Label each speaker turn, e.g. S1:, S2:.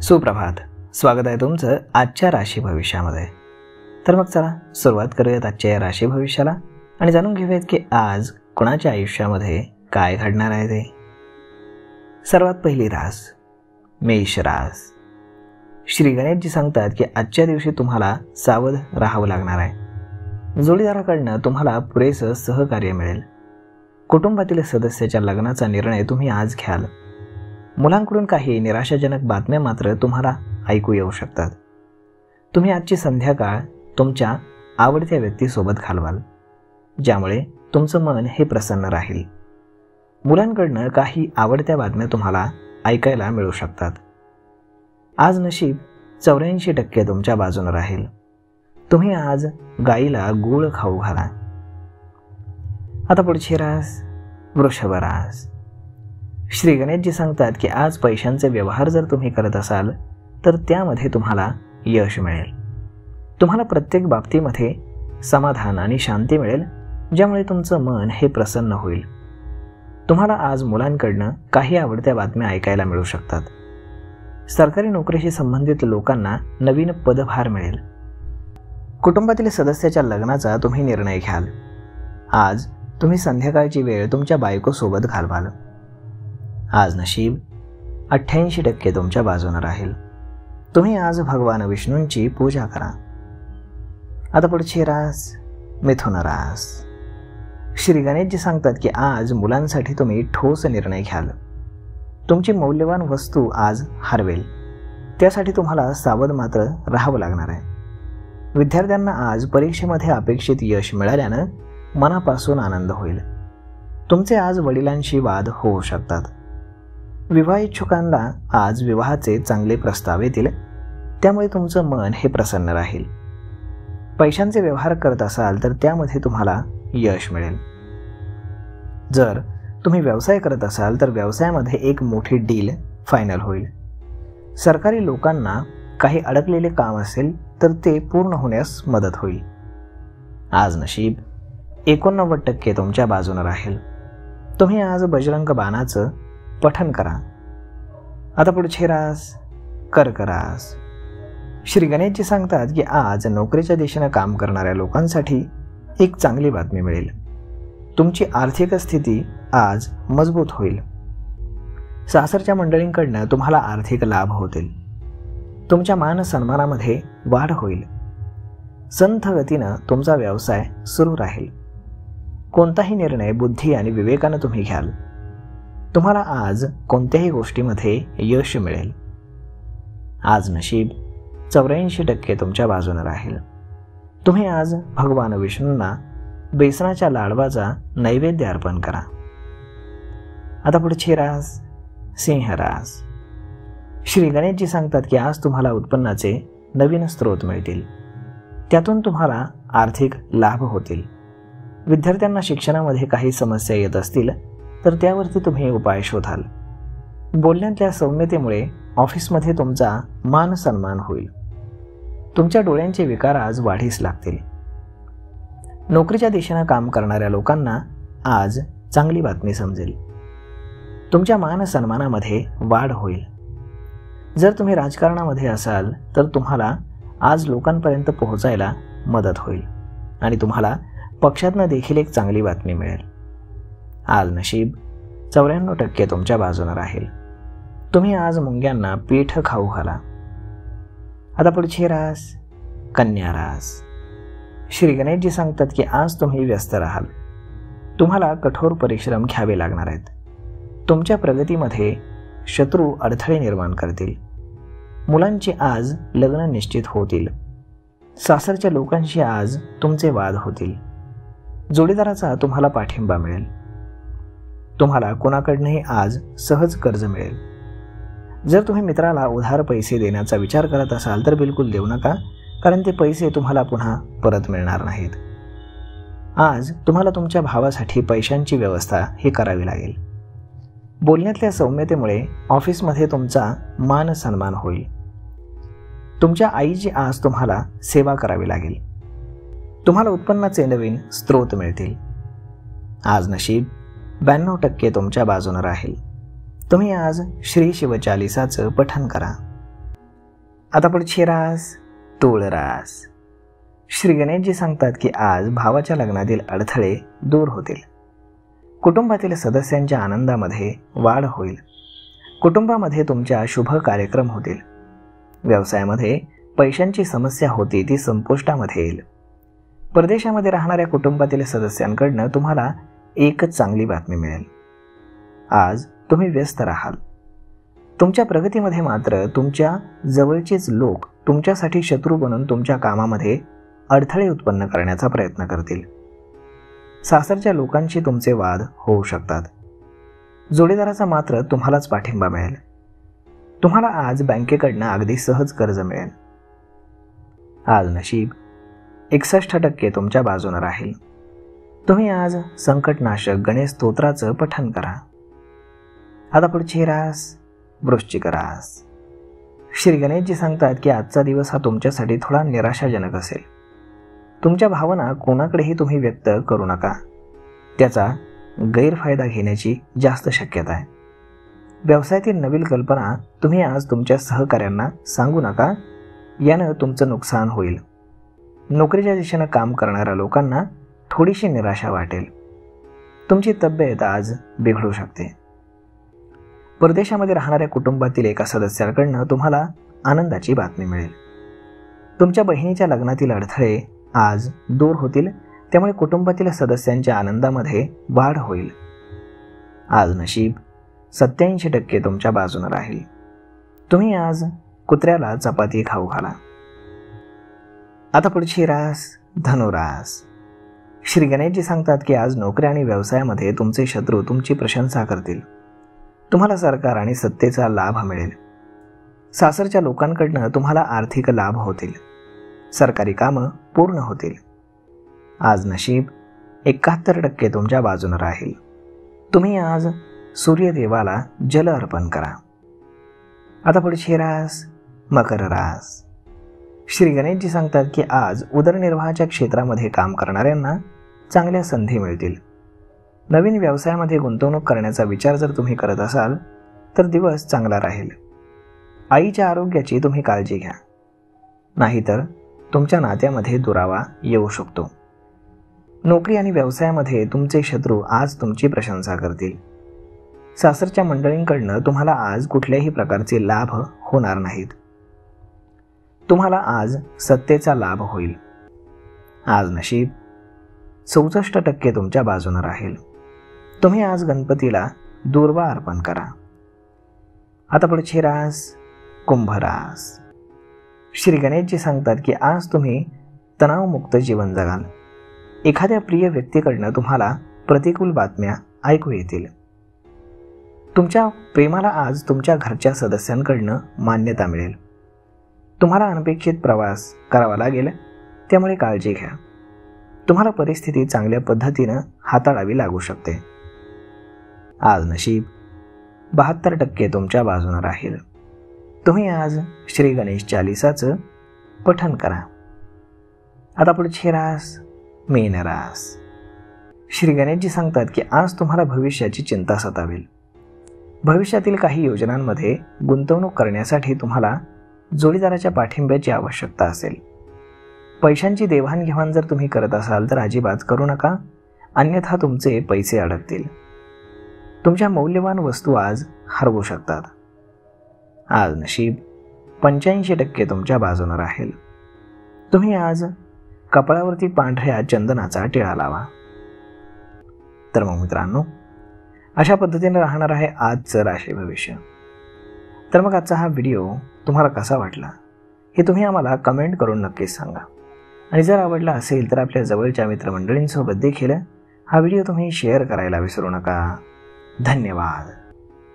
S1: सुप्रभात. स्वागत आहे तुमचं आजच्या राशी भविष्यामध्ये. तर मग चला सुरुवात करूयात आजच्या या राशी भविष्याला आणि जाणून घेऊयात की आज कोणाच्या आयुष्यामध्ये काय घडणार आहे ते. सर्वात पहिली रास मेष रास. श्री गणेशजी सांगतात की आजच्या दिवशी तुम्हाला सावध राहावं लागणार आहे. जोडीदाराकडनं तुम्हाला पुरेसं सहकार्य मिळेल. कुटुंबातील सदस्याच्या लग्नाचा निर्णय तुम्ही आज घ्याल. मुलांकडून काही निराशाजनक बातम्या मात्र तुम्हाला ऐकू येऊ शकतात. तुम्ही आजची संध्याकाळ तुमच्या आवडत्या व्यक्तीसोबत घालवाल, ज्यामुळे तुमचं मन हे प्रसन्न राहील. मुलांकडनं काही आवडत्या बातम्या तुम्हाला ऐकायला मिळू शकतात. आज नशीब 84% तुमच्या बाजूने राहील. तुम्ही आज गाईला गूळ खाऊ घाला. आता पुढची रास वृषभ रास. श्री गणेशजी सांगतात की आज पैशांचे व्यवहार जर तुम्ही करत असाल तर त्यामध्ये तुम्हाला यश मिळेल. तुम्हाला प्रत्येक बाबतीमध्ये समाधान आणि शांती मिळेल, ज्यामुळे तुमचं मन हे प्रसन्न होईल. तुम्हाला आज मुलांकडनं काही आवडत्या बातम्या ऐकायला मिळू शकतात. सरकारी नोकरीशी संबंधित लोकांना नवीन पदभार मिळेल. कुटुंबातील सदस्याच्या लग्नाचा तुम्ही निर्णय घ्याल. आज तुम्ही संध्याकाळची वेळ तुमच्या बायकोसोबत घालवाल. आज नशीब 88% तुमच्या बाजूने राहील. तुम्ही आज भगवान विष्णूंची पूजा करा. आता पुढची रास मिथुन रास. श्री गणेशजी सांगतात की आज मुलांसाठी तुम्ही ठोस निर्णय घ्याल. तुमची मौल्यवान वस्तू आज हरवेल. त्यासाठी तुम्हाला सावध मात्र राहावं लागणार आहे. विद्यार्थ्यांना आज परीक्षेमध्ये अपेक्षित यश मिळाल्यानं मनापासून आनंद होईल. तुमचे आज वडिलांशी वाद होऊ शकतात. विवाह इच्छुकांना आज विवाहाचे चांगले प्रस्ताव येतील, त्यामुळे तुमचं मन हे प्रसन्न राहील. पैशांचे व्यवहार करत असाल तर त्यामध्ये तुम्हाला यश मिळेल. जर तुम्ही व्यवसाय करत असाल तर व्यवसायामध्ये एक मोठी डील फायनल होईल. सरकारी लोकांना काही अडकलेले काम असेल तर ते पूर्ण होण्यास मदत होईल. आज नशीब 89% तुमच्या बाजूने राहील. तुम्ही आज बजरंग बाणाचं पठण करा. आता पुढची रास कर्क रास. श्री गणेशजी सांगतात की आज नोकरीच्या दिशेनं काम करणाऱ्या लोकांसाठी एक चांगली बातमी मिळेल. तुमची आर्थिक स्थिती आज मजबूत होईल. सासरच्या मंडळींकडनं तुम्हाला आर्थिक लाभ होतील. तुमच्या मान सन्मानामध्ये वाढ होईल. संथ गतीनं तुमचा व्यवसाय सुरू राहील. कोणताही निर्णय बुद्धी आणि विवेकानं तुम्ही घ्याल. तुम्हाला आज कोणत्याही गोष्टीमध्ये यश मिळेल. आज नशीब 84% तुमच्या बाजूने राहील. तुम्ही आज भगवान विष्णूंना बेसनाच्या लाडवाचा नैवेद्य अर्पण करा. आता पुढची रास सिंह रास. श्री गणेशजी सांगतात की आज तुम्हाला उत्पन्नाचे नवीन स्रोत मिळतील. त्यातून तुम्हाला आर्थिक लाभ होतील. विद्यार्थ्यांना शिक्षणामध्ये काही समस्या येत असतील तर त्यावरती तुम्ही उपाय शोधाल. बोलण्यातल्या सौम्यतेमुळे ऑफिसमध्ये तुमचा मान सन्मान होईल. तुमच्या डोळ्यांचे विकार आज वाढीस लागतील. नोकरीच्या दिशेनं काम करणाऱ्या लोकांना आज चांगली बातमी समजेल. तुमच्या मान सन्मानामध्ये वाढ होईल. जर तुम्ही राजकारणामध्ये असाल तर तुम्हाला आज लोकांपर्यंत पोहोचायला मदत होईल आणि तुम्हाला पक्षातनं देखील एक चांगली बातमी मिळेल. आज नशीब 94% तुमच्या बाजूने राहील. तुम्ही आज मुंग्यांना पीठ खाऊ घाला. आता पुढची रास कन्या रास. श्री गणेशजी सांगतात की आज तुम्ही व्यस्त राहाल. तुम्हाला कठोर परिश्रम घ्यावे लागणार आहेत. तुमच्या प्रगतीमध्ये शत्रू अडथळे निर्माण करतील. मुलांची आज लग्न निश्चित होतील. सासरच्या लोकांशी आज तुमचे वाद होतील. जोडीदाराचा तुम्हाला पाठिंबा मिळेल. तुम्हाला कोणाकडनंही आज सहज कर्ज मिळेल. जर तुम्ही मित्राला उधार पैसे देण्याचा विचार करत असाल तर बिलकुल देऊ नका, कारण ते पैसे तुम्हाला पुन्हा परत मिळणार नाहीत. आज तुम्हाला तुमच्या भावासाठी पैशांची व्यवस्था ही करावी लागेल. बोलण्यातल्या सौम्यतेमुळे ऑफिसमध्ये तुमचा मान सन्मान होईल. तुमच्या आईची आज तुम्हाला सेवा करावी लागेल. तुम्हाला उत्पन्नाचे नवीन स्रोत मिळतील. आज नशीब 92% तुमच्या बाजूने राहील. तुम्ही आज श्री शिवचालिसाचं पठण करा. आता पुढची रास तूळ रास. श्री गणेशजी सांगतात की आज भावाच्या लग्नातील अडथळे दूर होतील. कुटुंबातील सदस्यांच्या आनंदामध्ये वाढ होईल. कुटुंबामध्ये तुमच्या शुभ कार्यक्रम होतील. व्यवसायामध्ये पैशांची समस्या होती ती संपुष्टामध्ये येईल. परदेशामध्ये राहणाऱ्या कुटुंबातील सदस्यांकडनं तुम्हाला एकच चांगली बातमी मिळेल. आज तुम्ही व्यस्त राहाल. तुमच्या प्रगतीमध्ये मात्र तुमच्या जवळचेच लोक तुमच्यासाठी शत्रू बनून तुमच्या कामामध्ये अडथळे उत्पन्न करण्याचा प्रयत्न करतील. सासरच्या लोकांशी तुमचे वाद होऊ शकतात. जोडीदाराचा मात्र तुम्हालाच पाठिंबा मिळेल. तुम्हाला आज बँकेकडनं अगदी सहज कर्ज मिळेल. आज नशीब 61% तुमच्या बाजूने राहील. तुम्ही आज संकटनाशक गणेश स्तोत्राचं पठण करा. आता पुढची रास वृश्चिक रास. श्री गणेशजी सांगतात की आजचा दिवस हा तुमच्यासाठी थोडा निराशाजनक असेल. तुमच्या भावना कोणाकडेही तुम्ही व्यक्त करू नका. त्याचा गैरफायदा घेण्याची जास्त शक्यता आहे. व्यवसायातील नवीन कल्पना तुम्ही आज तुमच्या सहकाऱ्यांना सांगू नका. यानं तुमचं नुकसान होईल. नोकरीच्या दिशेनं काम करणाऱ्या लोकांना थोडीशी निराशा वाटेल. तुमची तब्येत आज बिघडू शकते. परदेशामध्ये राहणाऱ्या कुटुंबातील एका सदस्याकडनं तुम्हाला आनंदाची बातमी मिळेल. तुमच्या बहिणीच्या लग्नातील अडथळे आज दूर होतील. त्यामुळे कुटुंबातील सदस्यांच्या आनंदामध्ये वाढ होईल. आज नशीब 87% तुमच्या बाजूने राहील. तुम्ही आज कुत्र्याला चपाती खाऊ घाला. आता पुढची रास धनुरास. श्री गणेशजी सांगतात की आज नोकरी आणि व्यवसायामध्ये तुमचे शत्रू तुमची प्रशंसा करतील. तुम्हाला सरकार आणि सत्तेचा लाभ मिळेल. सासरच्या लोकांकडनं तुम्हाला आर्थिक लाभ होतील. सरकारी कामं पूर्ण होतील. आज नशीब 71% तुमच्या बाजूने राहील. तुम्ही आज सूर्यदेवाला जल अर्पण करा. आता पुढची रास मकर रास. श्री गणेशजी सांगतात की आज उदरनिर्वाहाच्या क्षेत्रामध्ये काम करणाऱ्यांना चांगल्या संधी मिळतील. नवीन व्यवसायामध्ये गुंतवणूक करण्याचा विचार जर तुम्ही करत असाल तर दिवस चांगला राहील. आईच्या आरोग्याची तुम्ही काळजी घ्या, नाहीतर तुमच्या नात्यामध्ये दुरावा येऊ शकतो. नोकरी आणि व्यवसायामध्ये तुमचे शत्रू आज तुमची प्रशंसा करतील. सासरच्या मंडळींकडनं तुम्हाला आज कुठल्याही प्रकारचे लाभ होणार नाहीत. तुम्हाला आज सत्तेचा लाभ होईल. आज नशीब 64% तुमच्या बाजूने राहील. तुम्ही आज गणपतीला दूर्वा अर्पण करा. आता पुढची रास कुंभ रास. श्री गणेशजी सांगतात की आज तुम्ही तणावमुक्त जीवन जगाल. एखाद्या प्रिय व्यक्तीकडनं तुम्हाला प्रतिकूल बातम्या ऐकू येतील. तुमच्या प्रेमाला आज तुमच्या घरच्या सदस्यांकडनं मान्यता मिळेल. तुम्हाला अनपेक्षित प्रवास करावा लागेल, त्यामुळे काळजी घ्या. तुम्हाला परिस्थिती चांगल्या पद्धतीनं हाताळावी लागू शकते. आज नशीब 72% तुमच्या बाजूने राहील. तुम्ही आज श्री गणेश चालिसाचं पठण करा. आता पुढची रास मीन रास. श्री गणेशजी सांगतात की आज तुम्हाला भविष्याची चिंता सतावेल. भविष्यातील काही योजनांमध्ये गुंतवणूक करण्यासाठी तुम्हाला जोडीदाराच्या पाठिंब्याची आवश्यकता असेल. पैशांची देवाणघेवाण जर तुम्ही करत असाल तर अजिबात करू नका, अन्यथा तुमचे पैसे अडकतील. तुमच्या मौल्यवान वस्तू आज हरवू शकतात. आज नशीब 85% तुमच्या बाजूने राहील. तुम्ही आज कपाळावरती पांढऱ्या चंदनाचा टिळा लावा. तर मग मित्रांनो, अशा पद्धतीने राहणार आहे आजचं राशी भविष्य. तर मग आजचा हा व्हिडिओ तुम्हाला कसा वाटला हे तुम्ही आम्हाला कमेंट करून नक्कीच सांगा. आणि जर आवडला असेल तर आपल्या जवळच्या मित्रमंडळींसोबत देखील हा व्हिडिओ तुम्ही शेअर करायला विसरू नका. धन्यवाद.